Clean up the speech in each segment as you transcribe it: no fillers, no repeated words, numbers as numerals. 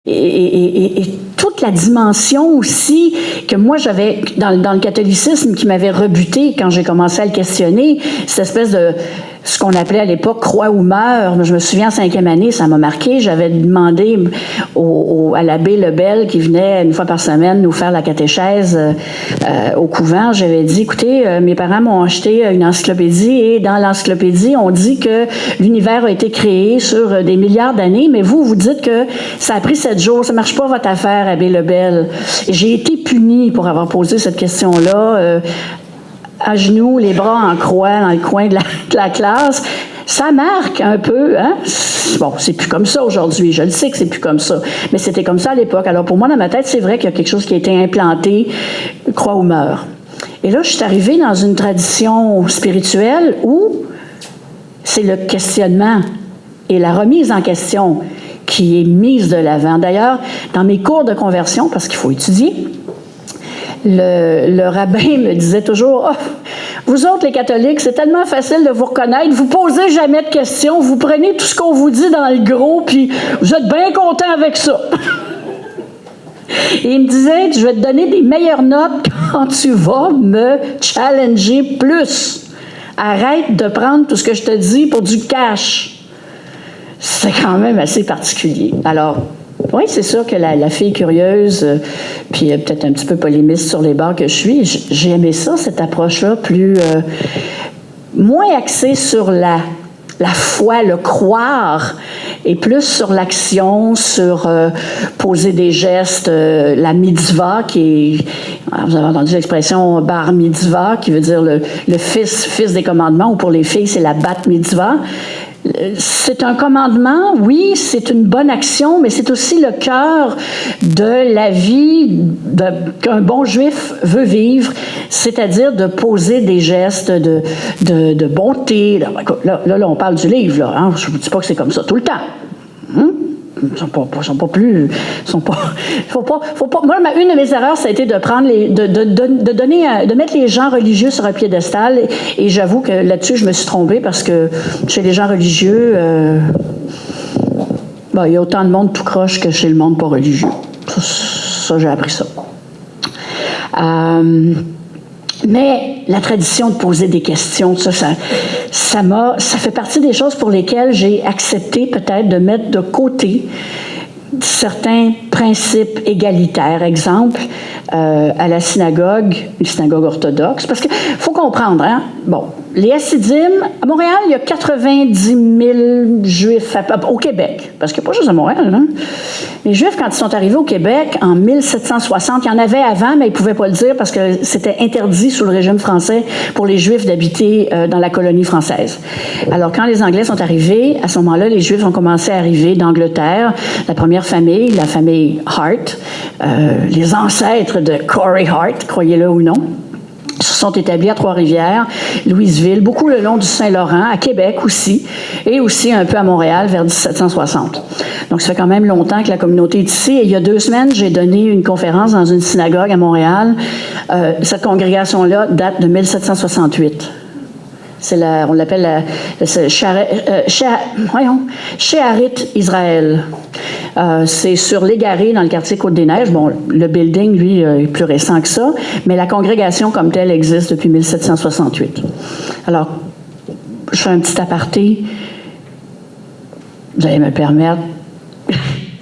Et toute la dimension aussi que moi j'avais dans le catholicisme qui m'avait rebuté quand j'ai commencé à le questionner, cette espèce de ce qu'on appelait à l'époque croix ou meurt. Je me souviens en 5e année, ça m'a marqué. J'avais demandé à l'abbé Lebel qui venait une fois par semaine nous faire la catéchèse au couvent. J'avais dit, écoutez, mes parents m'ont acheté une encyclopédie et dans l'encyclopédie, on dit que l'univers a été créé sur des milliards d'années, mais vous dites que ça a pris 7 jours. Ça marche pas votre affaire, abbé Lebel. Et j'ai été punie pour avoir posé cette question-là. À genoux, les bras en croix dans le coin de la classe. Ça marque un peu, hein? Bon, c'est plus comme ça aujourd'hui. Je le sais que c'est plus comme ça. Mais c'était comme ça à l'époque. Alors, pour moi, dans ma tête, c'est vrai qu'il y a quelque chose qui a été implanté, croix ou meurt. Et là, je suis arrivée dans une tradition spirituelle où c'est le questionnement et la remise en question qui est mise de l'avant. D'ailleurs, dans mes cours de conversion, parce qu'il faut étudier, le rabbin me disait toujours, vous autres les catholiques, c'est tellement facile de vous reconnaître, vous posez jamais de questions, vous prenez tout ce qu'on vous dit dans le gros, puis vous êtes bien content avec ça. Et il me disait, je vais te donner des meilleures notes quand tu vas me challenger plus. Arrête de prendre tout ce que je te dis pour du cash. C'est quand même assez particulier. Alors, oui, c'est sûr que la fille curieuse, puis peut-être un petit peu polémiste sur les bords que je suis, j'ai aimé ça, cette approche-là, moins axée sur la foi, le croire, et plus sur l'action, sur poser des gestes, la mitzvah, qui est, alors vous avez entendu l'expression bar mitzvah, qui veut dire le fils des commandements, ou pour les filles, c'est la bat mitzvah. C'est un commandement, oui, c'est une bonne action, mais c'est aussi le cœur de la vie qu'un bon juif veut vivre, c'est-à-dire de poser des gestes de bonté. Là, on parle du livre, là, hein? Je ne vous dis pas que c'est comme ça tout le temps. Ils sont pas plus. Faut pas. Moi, une de mes erreurs, ça a été de prendre de mettre les gens religieux sur un piédestal. Et j'avoue que là-dessus, je me suis trompée parce que chez les gens religieux, il y a autant de monde tout croche que chez le monde pas religieux. Ça j'ai appris ça. Mais la tradition de poser des questions, ça fait partie des choses pour lesquelles j'ai accepté peut-être de mettre de côté certains principes égalitaires. Exemple, à la synagogue, une synagogue orthodoxe, parce qu'il faut comprendre, hein? Bon, les Hassidim, à Montréal, il y a 90 000 Juifs au Québec, parce qu'il n'y a pas juste à Montréal, hein? Les Juifs, quand ils sont arrivés au Québec en 1760, il y en avait avant, mais ils ne pouvaient pas le dire parce que c'était interdit sous le régime français pour les Juifs d'habiter dans la colonie française. Alors, quand les Anglais sont arrivés, à ce moment-là, les Juifs ont commencé à arriver d'Angleterre. La première famille, la famille Hart, les ancêtres de Corey Hart, croyez-le ou non, se sont établis à Trois-Rivières, Louisville, beaucoup le long du Saint-Laurent, à Québec aussi, et aussi un peu à Montréal vers 1760. Donc, ça fait quand même longtemps que la communauté est ici. Et il y a 2 semaines, j'ai donné une conférence dans une synagogue à Montréal. Cette congrégation-là date de 1768. On l'appelle Sheharit Israël. C'est sur l'Égaré, dans le quartier Côte-des-Neiges. Bon, le building, lui, est plus récent que ça, mais la congrégation comme telle existe depuis 1768. Alors, je fais un petit aparté. Vous allez me permettre.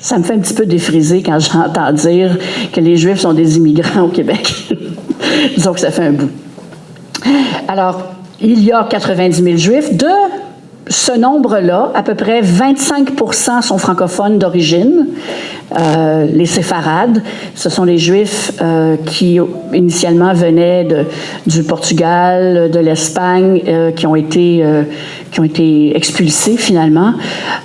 Ça me fait un petit peu défriser quand j'entends dire que les Juifs sont des immigrants au Québec. Disons que ça fait un bout. Alors, il y a 90 000 Juifs. De ce nombre-là, à peu près 25% sont francophones d'origine. Les séfarades, ce sont les Juifs qui initialement venaient du Portugal, de l'Espagne, qui ont été expulsés finalement.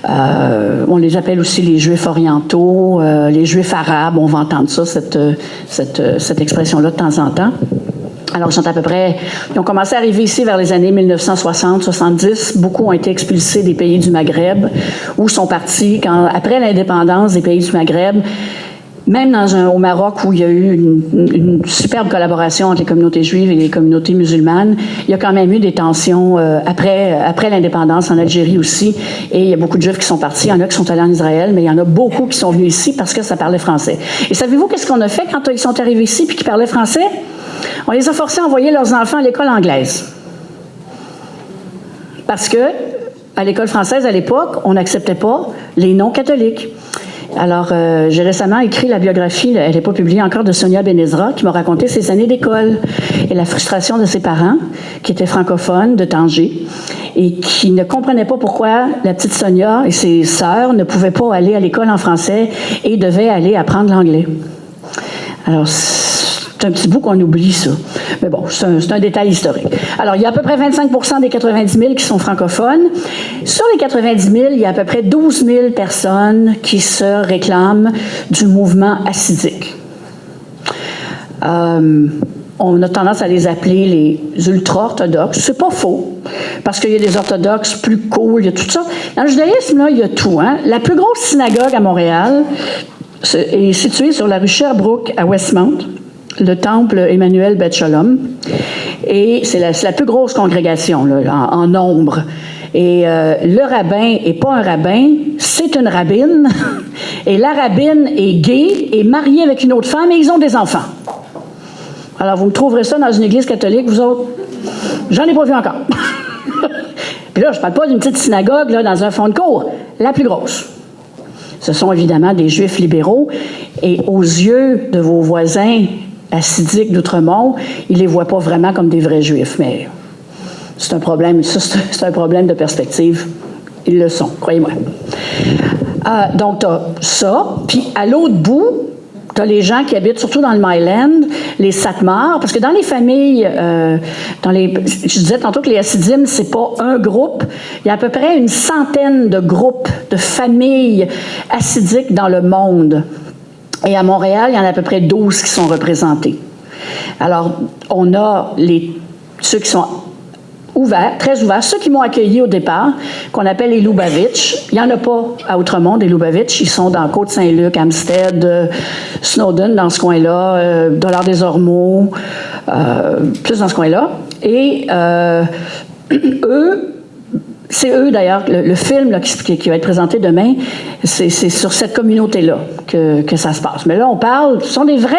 On les appelle aussi les Juifs orientaux, les Juifs arabes. On va entendre ça, cette expression-là de temps en temps. Alors, ils ont commencé à arriver ici vers les années 1960-70. Beaucoup ont été expulsés des pays du Maghreb ou sont partis après l'indépendance des pays du Maghreb. Même au Maroc, où il y a eu une superbe collaboration entre les communautés juives et les communautés musulmanes, il y a quand même eu des tensions après l'indépendance, en Algérie aussi, et il y a beaucoup de Juifs qui sont partis. Il y en a qui sont allés en Israël, mais il y en a beaucoup qui sont venus ici parce que ça parlait français. Et savez-vous qu'est-ce qu'on a fait quand ils sont arrivés ici et qu'ils parlaient français? On les a forcés à envoyer leurs enfants à l'école anglaise. Parce que, à l'école française, à l'époque, on n'acceptait pas les non-catholiques. Alors, j'ai récemment écrit la biographie, elle n'est pas publiée encore, de Sonia Benezra, qui m'a raconté ses années d'école et la frustration de ses parents, qui étaient francophones de Tanger, et qui ne comprenaient pas pourquoi la petite Sonia et ses sœurs ne pouvaient pas aller à l'école en français et devaient aller apprendre l'anglais. Alors, c'est un petit bout qu'on oublie, ça. Mais bon, c'est un détail historique. Alors, il y a à peu près 25 des 90 000 qui sont francophones. Sur les 90 000, il y a à peu près 12 000 personnes qui se réclament du mouvement hassidique. On a tendance à les appeler les ultra-orthodoxes. C'est pas faux, parce qu'il y a des orthodoxes plus cool, il y a tout ça. Dans le judaïsme, là, il y a tout. Hein? La plus grosse synagogue à Montréal est située sur la rue Sherbrooke à Westmount, le temple Emmanuel Beth Shalom. Et c'est la plus grosse congrégation là, en nombre. Et le rabbin n'est pas un rabbin, c'est une rabbine. Et la rabbine est gay, est mariée avec une autre femme et ils ont des enfants. Alors, vous me trouverez ça dans une église catholique, vous autres? J'en ai pas vu encore. Puis là, je parle pas d'une petite synagogue là, dans un fond de cour, la plus grosse. Ce sont évidemment des Juifs libéraux et aux yeux de vos voisins hassidiques d'Outremont, ils les voient pas vraiment comme des vrais Juifs, mais c'est un problème, ça, c'est un problème de perspective. Ils le sont, croyez-moi. Donc, tu as ça, puis à l'autre bout, tu as les gens qui habitent surtout dans le Myland, les Satmar, parce que dans les familles, je disais tantôt que les Hassidim, c'est pas un groupe, il y a à peu près une centaine de groupes, de familles hassidiques dans le monde. Et à Montréal, il y en a à peu près 12 qui sont représentés. Alors, on a ceux qui sont ouverts, très ouverts, ceux qui m'ont accueilli au départ, qu'on appelle les Lubavitch. Il n'y en a pas à Outremont, des Lubavitch. Ils sont dans Côte-Saint-Luc, Amstead, Snowden, dans ce coin-là, Dollard-des-Ormeaux, plus dans ce coin-là. Et c'est eux, d'ailleurs, le film là, qui va être présenté demain, c'est sur cette communauté-là que ça se passe. Mais là, on parle, ce sont des vrais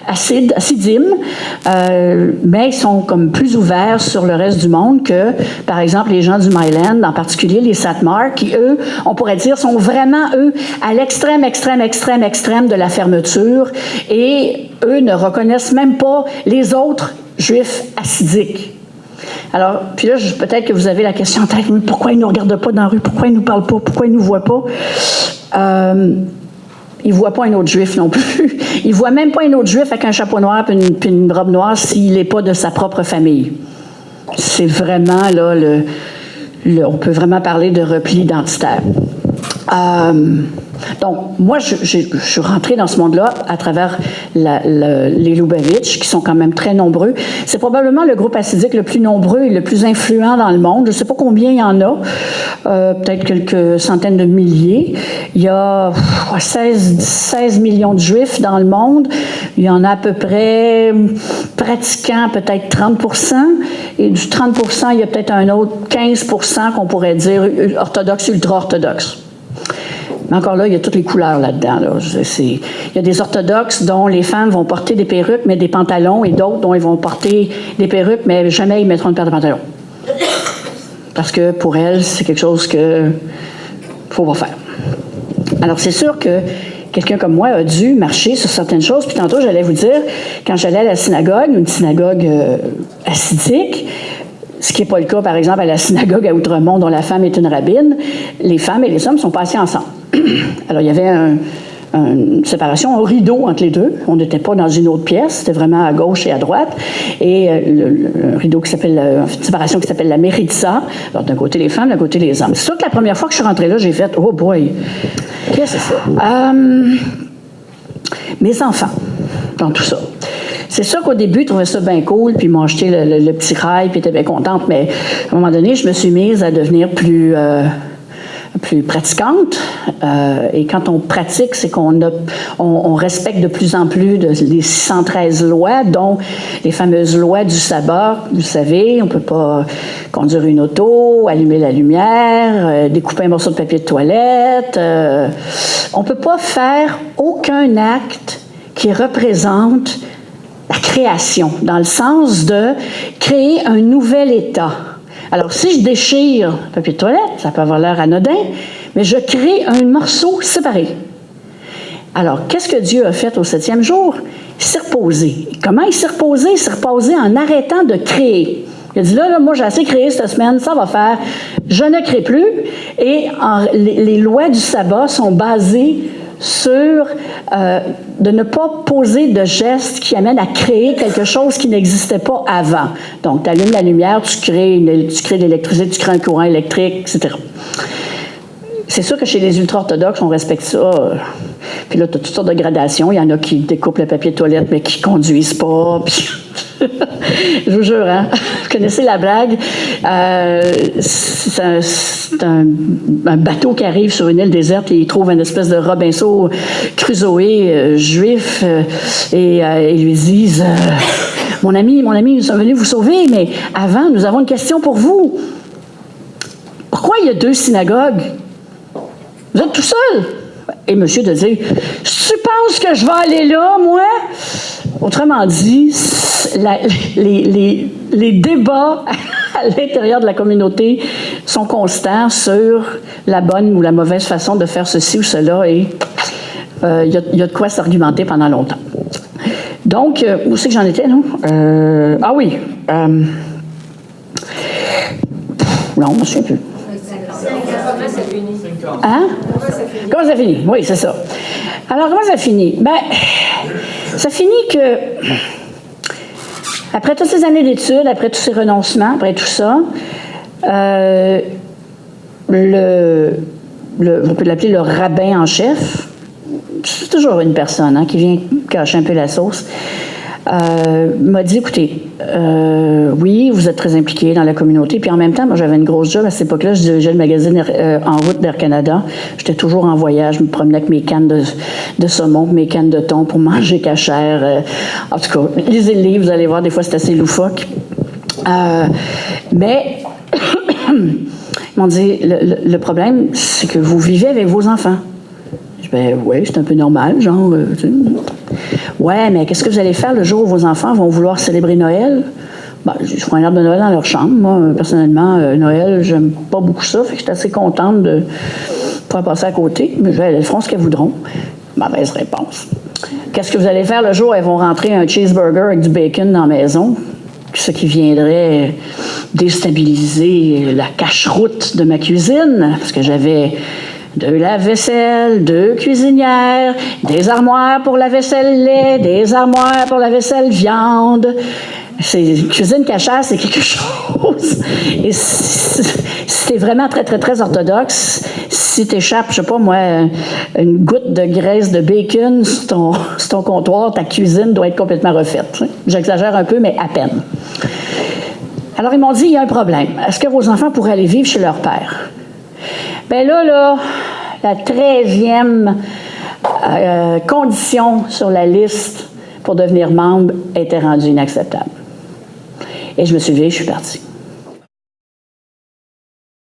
Hassidim, mais ils sont comme plus ouverts sur le reste du monde que, par exemple, les gens du Myland, en particulier les Satmar, qui, eux, on pourrait dire, sont vraiment, eux, à l'extrême de la fermeture, et eux ne reconnaissent même pas les autres Juifs hassidiques. Alors, puis là, peut-être que vous avez la question en tête, mais pourquoi ils ne nous regardent pas dans la rue? Pourquoi ils ne nous parlent pas? Pourquoi ils ne nous voient pas? Ils ne voient pas un autre juif non plus. Ils ne voient même pas un autre juif avec un chapeau noir et une robe noire s'il n'est pas de sa propre famille. C'est vraiment, là, on peut vraiment parler de repli identitaire. Donc, moi, je suis rentrée dans ce monde-là à travers les Lubavitch, qui sont quand même très nombreux. C'est probablement le groupe hassidique le plus nombreux et le plus influent dans le monde. Je ne sais pas combien il y en a, peut-être quelques centaines de milliers. Il y a 16 millions de Juifs dans le monde. Il y en a à peu près pratiquant peut-être 30%. Et du 30%, il y a peut-être un autre 15% qu'on pourrait dire orthodoxe, ultra-orthodoxe. Mais encore là, il y a toutes les couleurs là-dedans. Là. Il y a des orthodoxes dont les femmes vont porter des perruques, mais des pantalons, et d'autres dont ils vont porter des perruques, mais jamais ils mettront une paire de pantalons. Parce que pour elles, c'est quelque chose que faut pas faire. Alors, c'est sûr que quelqu'un comme moi a dû marcher sur certaines choses. Puis tantôt, j'allais vous dire, quand j'allais à la synagogue, une synagogue hassidique, ce qui n'est pas le cas, par exemple, à la synagogue à Outremont, dont la femme est une rabbine, les femmes et les hommes sont passés ensemble. Alors, il y avait une séparation, un rideau entre les deux. On n'était pas dans une autre pièce, c'était vraiment à gauche et à droite. Et le rideau une séparation qui s'appelle la méritza. Alors, d'un côté les femmes, d'un côté les hommes. C'est sûr que la première fois que je suis rentrée là, j'ai fait « Oh boy! Qu'est-ce que c'est ça? » Mes enfants, dans tout ça. C'est sûr qu'au début, ils trouvaient ça bien cool, puis ils m'ont acheté le petit rail, puis ils étaient bien contentes, mais à un moment donné, je me suis mise à devenir plus plus pratiquante. Et quand on pratique, c'est on respecte de plus en plus les 613 lois, dont les fameuses lois du sabbat. Vous savez, on ne peut pas conduire une auto, allumer la lumière, découper un morceau de papier de toilette. On ne peut pas faire aucun acte qui représente la création, dans le sens de créer un nouvel état. Alors, si je déchire le papier de toilette, ça peut avoir l'air anodin, mais je crée un morceau séparé. Alors, qu'est-ce que Dieu a fait au 7e jour? Il s'est reposé. Comment il s'est reposé? Il s'est reposé en arrêtant de créer. Il a dit, là, moi, j'ai assez créé cette semaine, ça va faire. Je ne crée plus. Et les lois du sabbat sont basées sur de ne pas poser de gestes qui amènent à créer quelque chose qui n'existait pas avant. Donc, tu allumes la lumière, tu crées de l'électricité, tu crées un courant électrique, etc. C'est sûr que chez les ultra-orthodoxes, on respecte ça. Puis là, tu as toutes sortes de gradations. Il y en a qui découpent le papier de toilette, mais qui ne conduisent pas. Puis je vous jure, hein? Vous connaissez la blague? C'est un bateau qui arrive sur une île déserte et il trouve une espèce de Robinson Crusoe juif et ils lui disent mon ami, nous sommes venus vous sauver, mais avant, nous avons une question pour vous. Pourquoi il y a 2 synagogues? Vous êtes tout seul? Et monsieur de dire, tu penses que je vais aller là, moi? Autrement dit, les débats à l'intérieur de la communauté sont constants sur la bonne ou la mauvaise façon de faire ceci ou cela, et il y a de quoi s'argumenter pendant longtemps. Donc, où c'est que j'en étais, non? Ah oui. Non, je ne me souviens plus. Hein? Comment ça finit? Oui, c'est ça. Alors, comment ça finit? Ben, ça finit que, après toutes ces années d'études, après tous ces renoncements, après tout ça, on peut l'appeler le rabbin en chef, c'est toujours une personne qui vient cacher un peu la sauce, m'a dit, écoutez, oui, vous êtes très impliqués dans la communauté, puis en même temps, moi, j'avais une grosse job à cette époque-là, je dirigeais le magazine En route d'Air Canada. J'étais toujours en voyage, je me promenais avec mes cannes de saumon, mes cannes de thon pour manger cachère. En tout cas, lisez le livre, vous allez voir, des fois, c'est assez loufoque. Mais, ils m'ont dit, le problème, c'est que vous vivez avec vos enfants. Je dis, ben oui, c'est un peu normal, genre, tu sais. Ouais, mais qu'est-ce que vous allez faire le jour où vos enfants vont vouloir célébrer Noël? Ben, je ferai un arbre de Noël dans leur chambre. Moi, personnellement, Noël, j'aime pas beaucoup ça, fait que j'étais assez contente de pouvoir passer à côté. Mais elles feront ce qu'elles voudront. Mauvaise réponse. Qu'est-ce que vous allez faire le jour où elles vont rentrer un cheeseburger avec du bacon dans la maison? Ce qui viendrait déstabiliser la cache-route de ma cuisine, parce que j'avais 2 lave-vaisselle, 2 cuisinières, des armoires pour la vaisselle lait, des armoires pour la vaisselle viande. Cuisine cachère, c'est quelque chose. Et si t'es vraiment très, très, très orthodoxe, si t'échappes, je sais pas moi, une goutte de graisse de bacon sur ton comptoir, ta cuisine doit être complètement refaite. J'exagère un peu, mais à peine. Alors, ils m'ont dit, il y a un problème. Est-ce que vos enfants pourraient aller vivre chez leur père? Bien là, la 13e condition sur la liste pour devenir membre était rendue inacceptable. Et je me suis levée, je suis partie.